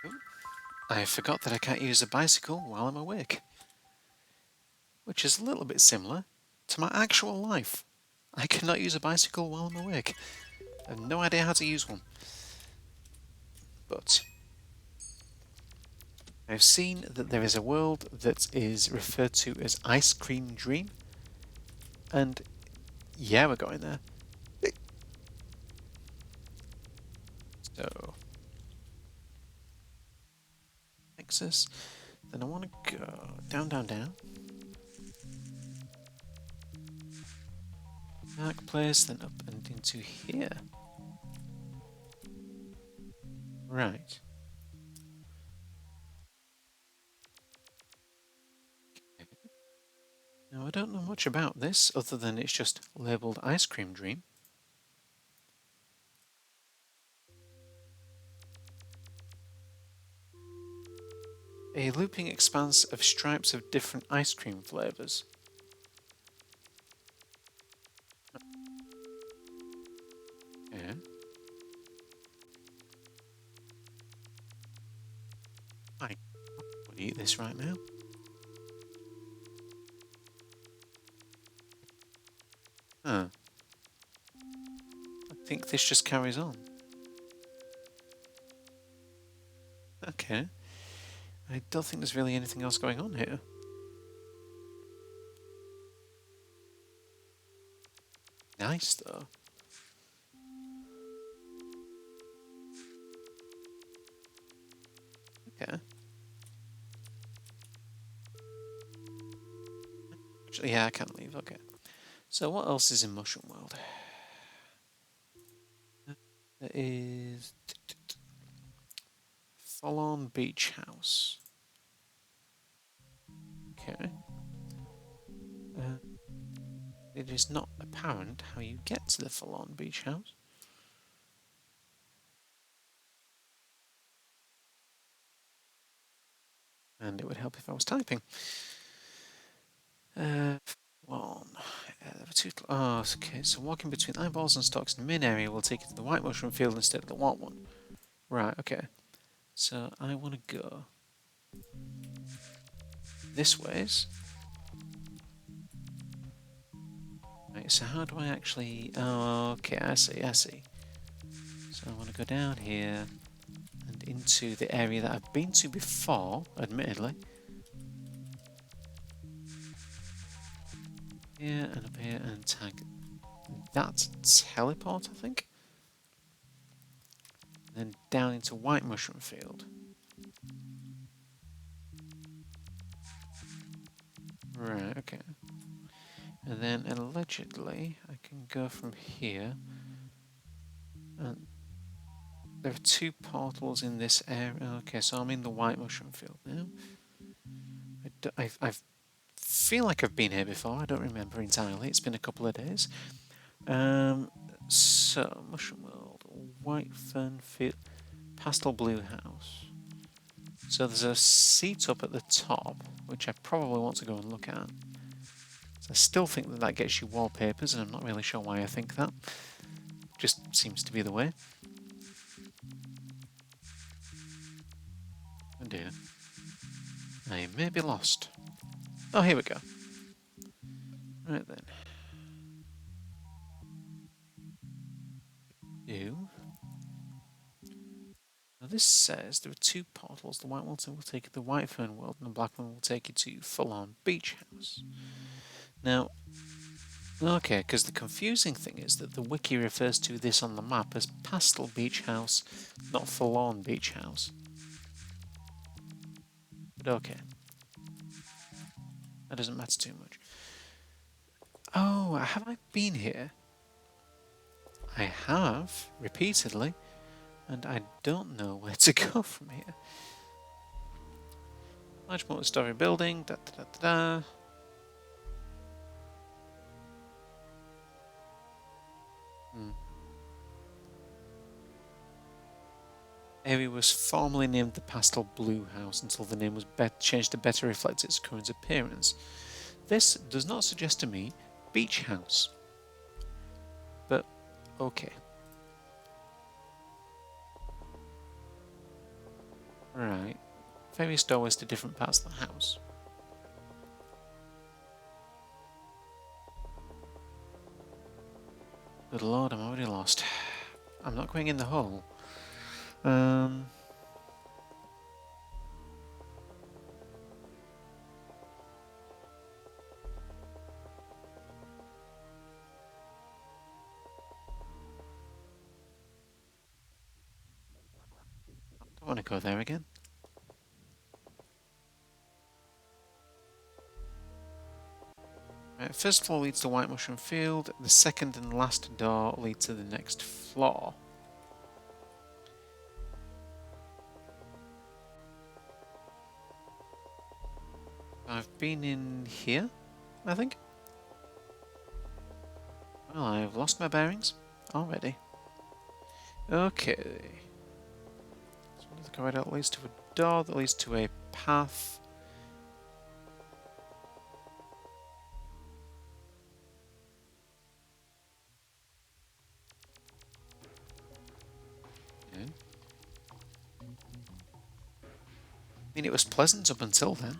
Ooh, I forgot that I can't use a bicycle while I'm awake. Which is a little bit similar to my actual life. I cannot use a bicycle while I'm awake. I have no idea how to use one. But I've seen that there is a world that is referred to as Ice Cream Dream. And yeah, we're going there. So, Texas. Then I want to go down, down, down. Dark place, then up and into here. Right. Now, I don't know much about this other than it's just labelled Ice Cream Dream. A looping expanse of stripes of different ice cream flavours. Yeah. I would eat this right now. Huh. I think this just carries on. Okay. I don't think there's really anything else going on here. Nice, though. Okay. Actually, yeah, I can't leave. Okay. So what else is in Mushroom World? There is Full-on Beach House. Okay. It is not apparent how you get to the Full-on Beach House. And it would help if I was typing. One. There were two. Oh, okay. So walking between eyeballs and stalks in the main area will take you to the white mushroom field instead of the white one. Right. Okay. So I want to go this ways. Right. So how do I actually? Oh, okay. I see. I see. So I want to go down here and into the area that I've been to before, admittedly. Here and up here and tag that teleport, I think. And then down into white mushroom field. Right, okay. And then allegedly I can go from here. And there are two portals in this area. Okay, so I'm in the white mushroom field now. I feel like I've been here before. I don't remember entirely. It's been a couple of days. So Mushroom World, White Fern Field, Pastel Blue House. So there's a seat up at the top, which I probably want to go and look at. So I still think that that gets you wallpapers, and I'm not really sure why I think that. Just seems to be the way. Oh dear. I may be lost. Oh, here we go. Right then. You. Now this says there are two portals. The white one will take you to the White Fern World, and the black one will take you to Full-on Beach House. Now, okay, because the confusing thing is that the wiki refers to this on the map as Pastel Beach House, not Full-on Beach House. But okay. That doesn't matter too much. Oh, have I been here? I have, repeatedly, and I don't know where to go from here. Large multi-story building, da da da da da. Area was formerly named the Pastel Blue House until the name was changed to better reflect its current appearance. This does not suggest to me Beach House. But, okay. Right. Various doorways to different parts of the house. Good lord, I'm already lost. I'm not going in the hole. Don't want to go there again. Right, first floor leads to White Mushroom Field. The second and last door leads to the next floor. I've been in here, I think. Well, I've lost my bearings already. Okay. So the corridor leads to a door that leads to a path. Yeah. I mean, it was pleasant up until then.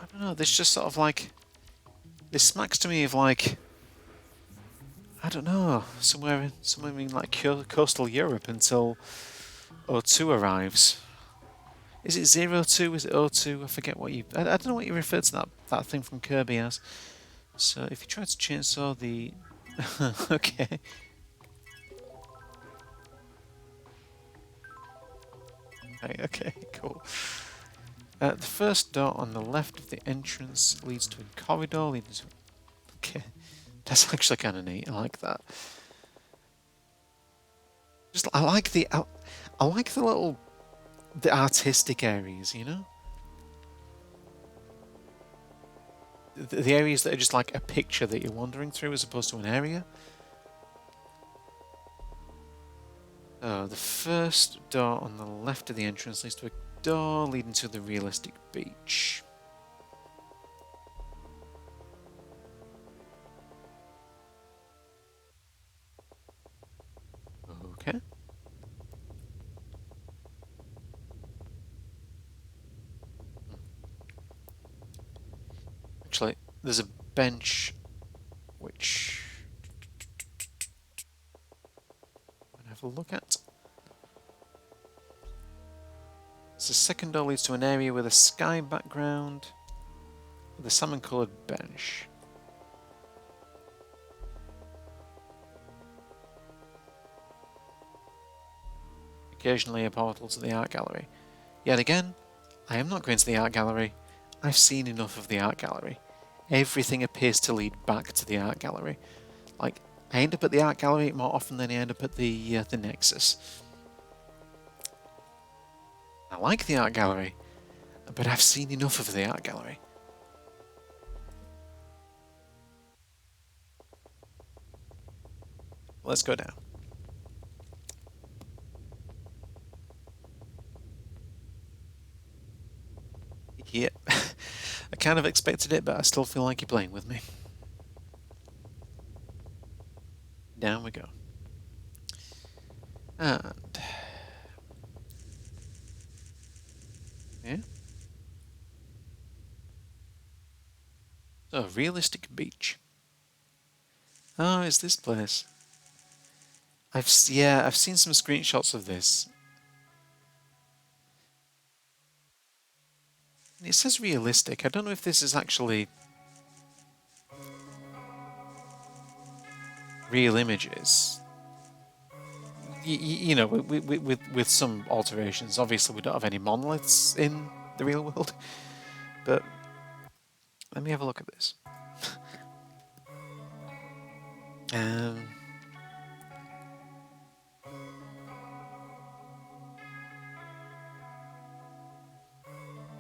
I don't know, this just sort of like... This smacks to me of like... I don't know, somewhere in like coastal Europe until O2 arrives. Is it 02? Is it O2? I forget what you... I don't know what you referred to that thing from Kirby as. So if you try to chainsaw the... okay. Right, okay, cool. The first door on the left of the entrance leads to a corridor leading to... Okay, that's actually kind of neat. I like that. Just I like the little artistic areas, you know. The areas that are just like a picture that you're wandering through as opposed to an area. The first door on the left of the entrance leads to a door leading to the realistic beach. Okay. Actually, there's a bench which I'm gonna have a look at. So the second door leads to an area with a sky background with a salmon-coloured bench. Occasionally a portal to the art gallery. Yet again, I am not going to the art gallery. I've seen enough of the art gallery. Everything appears to lead back to the art gallery. Like, I end up at the art gallery more often than I end up at the Nexus. I like the art gallery, but I've seen enough of the art gallery. Let's go down. Yep. I kind of expected it, but I still feel like you're playing with me. Down we go. And... yeah. So, realistic beach. Oh, it's this place. I've seen some screenshots of this. It says realistic. I don't know if this is actually real images. You know, with some alterations. Obviously, we don't have any monoliths in the real world, but let me have a look at this. Um,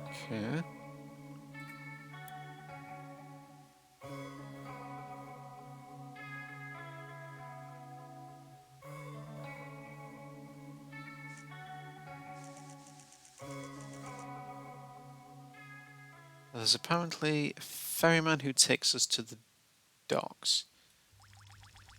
okay. There's apparently a ferryman who takes us to the docks.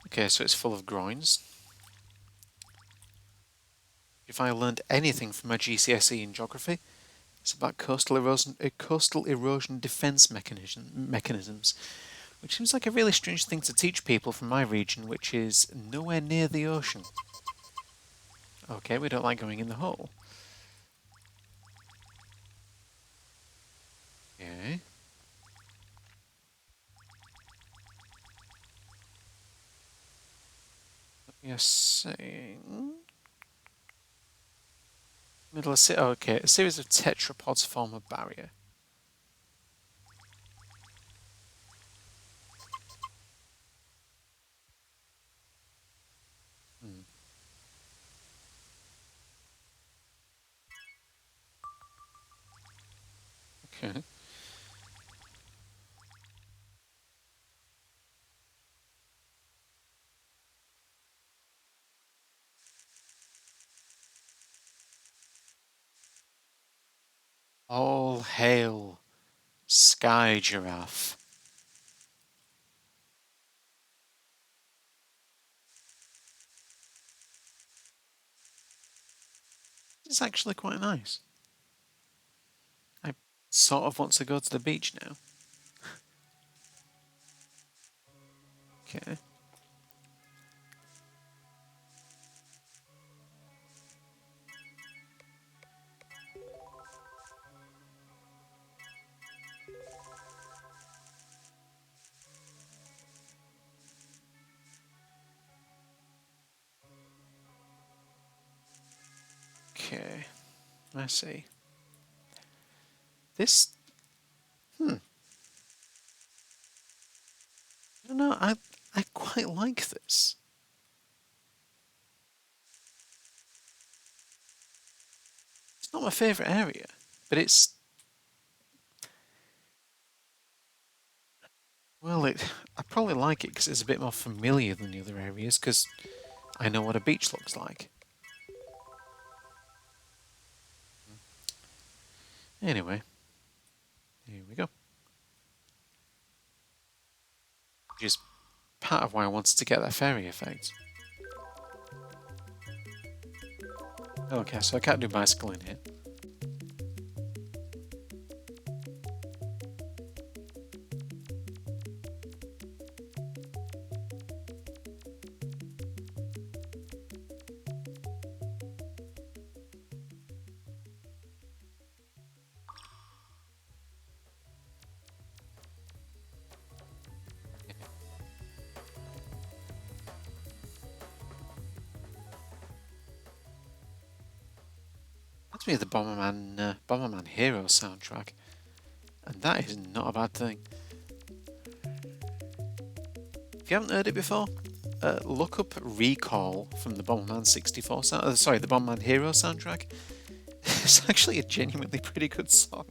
Okay, so it's full of groins. If I learned anything from my GCSE in geography, it's about coastal erosion defence mechanisms, which seems like a really strange thing to teach people from my region, which is nowhere near the ocean. Okay, we don't like going in the hole. Okay. You're saying middle of okay, a series of tetrapods form a barrier. Hmm. Okay. All hail, sky giraffe. It's actually quite nice. I sort of want to go to the beach now. Okay. Okay. I see. This. Hmm. No, I quite like this. It's not my favourite area, but it's well. I probably like it because it's a bit more familiar than the other areas because I know what a beach looks like. Anyway, here we go. Which is part of why I wanted to get that fairy effect. Okay, so I can't do bicycle in here. That's me the Bomberman Hero soundtrack, and that is not a bad thing. If you haven't heard it before, look up Recall from the Bomberman 64 the Bomberman Hero soundtrack. It's actually a genuinely pretty good song.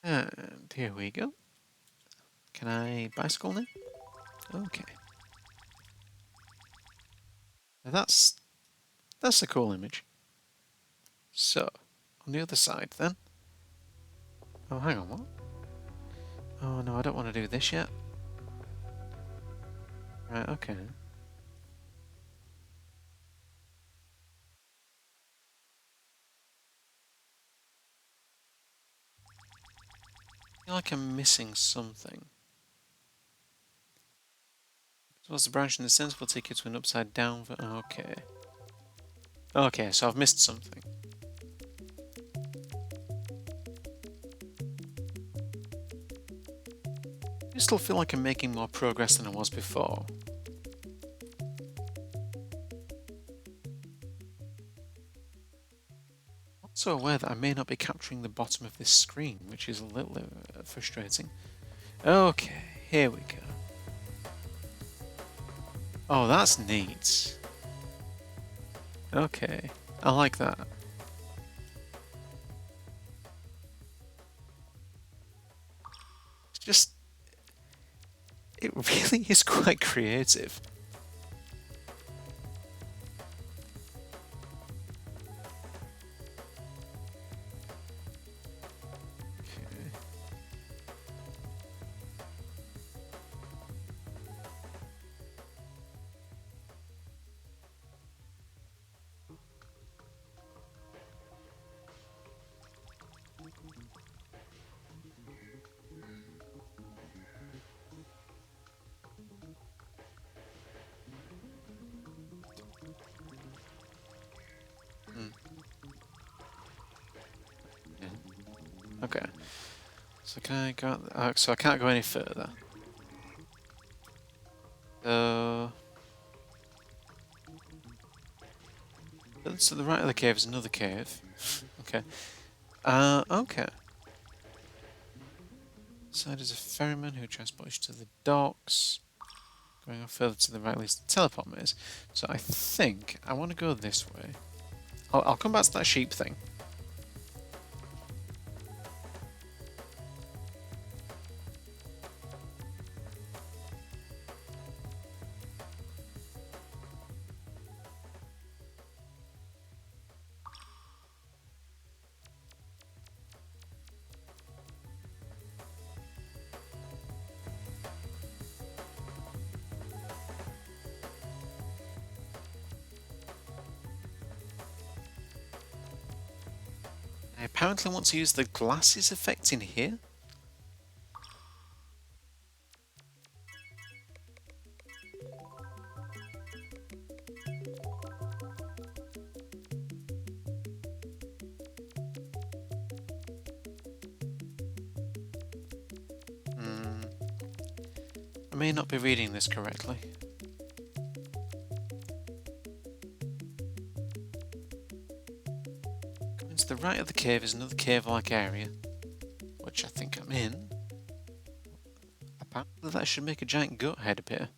And here we go. Can I bicycle now? Okay. Now that's a cool image. So, on the other side then. Oh, hang on, what? Oh no, I don't want to do this yet. Right, okay. I feel like I'm missing something. What's the branch in the sensible ticket to an upside down? Okay. Okay, so I've missed something. I still feel like I'm making more progress than I was before. I'm also aware that I may not be capturing the bottom of this screen, which is a little frustrating. Okay, here we go. Oh, that's neat. Okay, I like that. It's just, it really is quite creative. Okay. Okay. So can I go? So I can't go any further. So to the right of the cave is another cave. Okay. Okay. So there's a ferryman who transports you to the docks. Going on further to the right leads to the teleport maze. So I think I want to go this way. I'll come back to that sheep thing. I apparently want to use the glasses effect in here. I may not be reading this correctly. Going to the right of the cave is another cave-like area, which I think I'm in. Apparently that should make a giant goat head appear.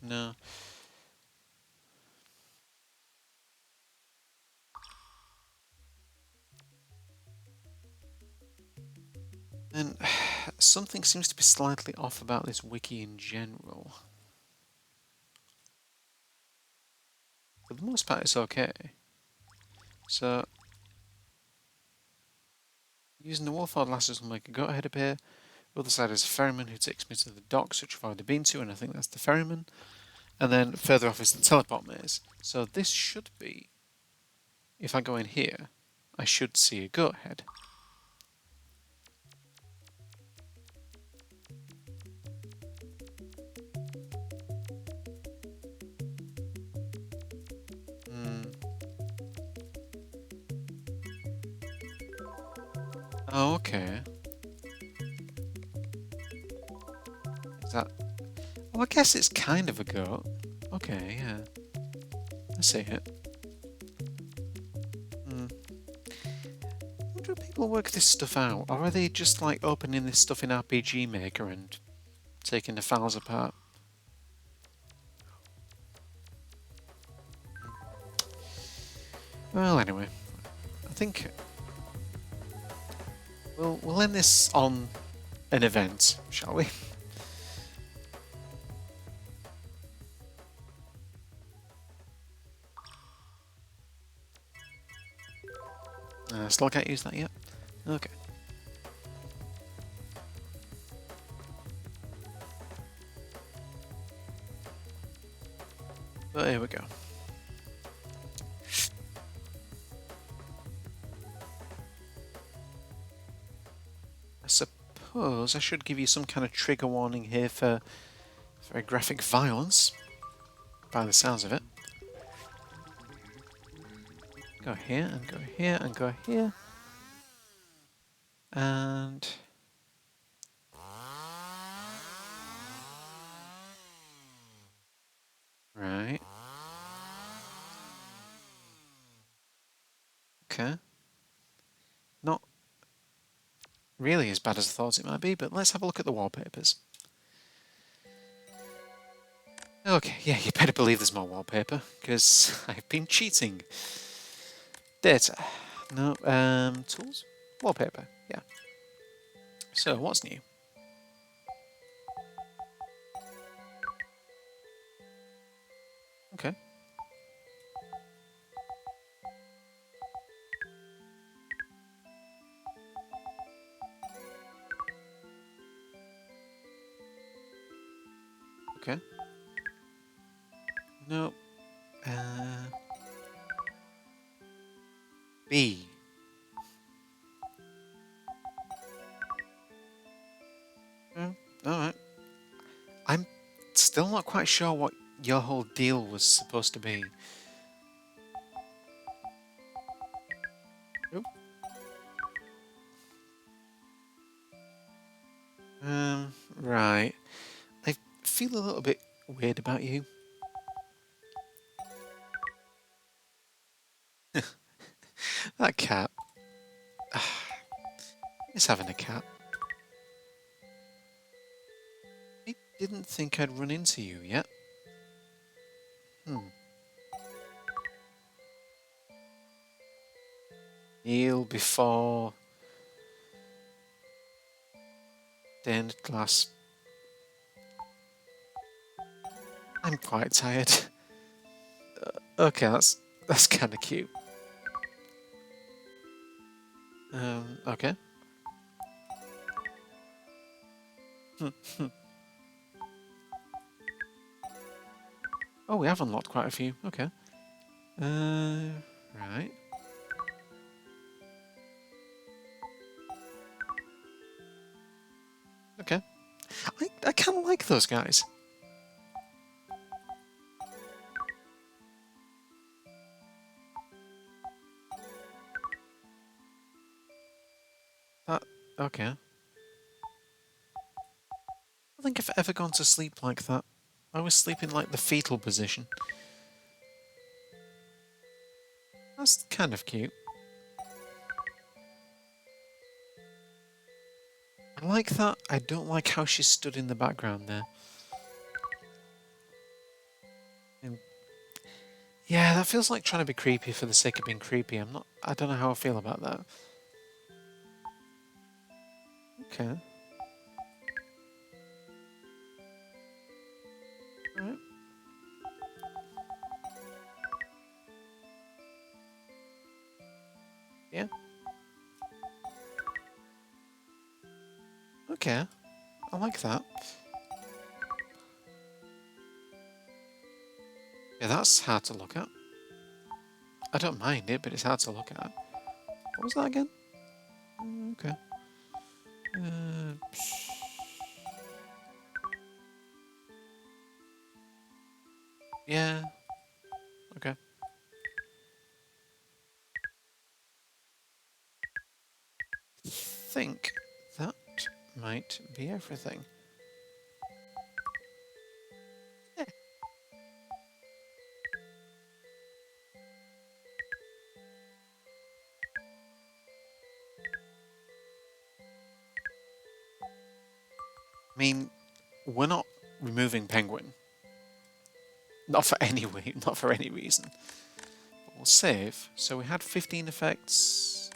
No. And something seems to be slightly off about this wiki in general. For the most part, it's okay. So, using the Wolford lasses will make a goat head appear. The other side is a ferryman who takes me to the docks, which I've already been to, and I think that's the ferryman. And then further off is the teleport maze. So this should be, if I go in here, I should see a goat head. Oh, okay. Is that... Well, I guess it's kind of a goat. Okay, yeah. I see it. How do people work this stuff out? Or are they just like opening this stuff in RPG Maker and taking the files apart? Well, anyway, I think we'll end this on an event, shall we? Still can't use that yet? Okay. But here we go. I suppose I should give you some kind of trigger warning here for very graphic violence, by the sounds of it. Go here, and go here, and go here. And... Right. Okay. Not really as bad as I thought it might be, but let's have a look at the wallpapers. Okay, yeah, you better believe there's more wallpaper, because I've been cheating. Data. No, tools? Wallpaper, yeah. So, what's new? Okay. Okay. No. B. Alright. I'm still not quite sure what your whole deal was supposed to be. Right. I feel a little bit weird about you. That cat. He's having a cat. I didn't think I'd run into you yet. Hmm. Kneel before stained glass. I'm quite tired. Okay, that's kind of cute. Okay. Oh, we have unlocked quite a few. Okay. Right. Okay. I kind of like those guys. That okay. I don't think I've ever gone to sleep like that. I was sleeping like the fetal position. That's kind of cute. I like that. I don't like how she stood in the background there. And yeah, that feels like trying to be creepy for the sake of being creepy. I don't know how I feel about that. Okay. Alright. Yeah. Okay. I like that. Yeah, that's hard to look at. I don't mind it, but it's hard to look at. What was that again? Okay. Uh, yeah. Okay. Think that might be everything. Yeah. I mean, we're not removing Penguin. Not for any way, not for any reason. We'll save. So we had 15 effects.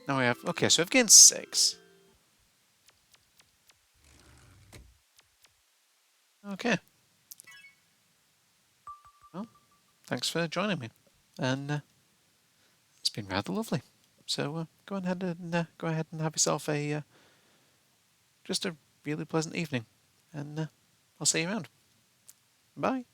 Now we have. Okay, so we've gained 6. Okay. Well, thanks for joining me. And it's been rather lovely. So go ahead and have yourself a just a really pleasant evening. And I'll see you around. Bye.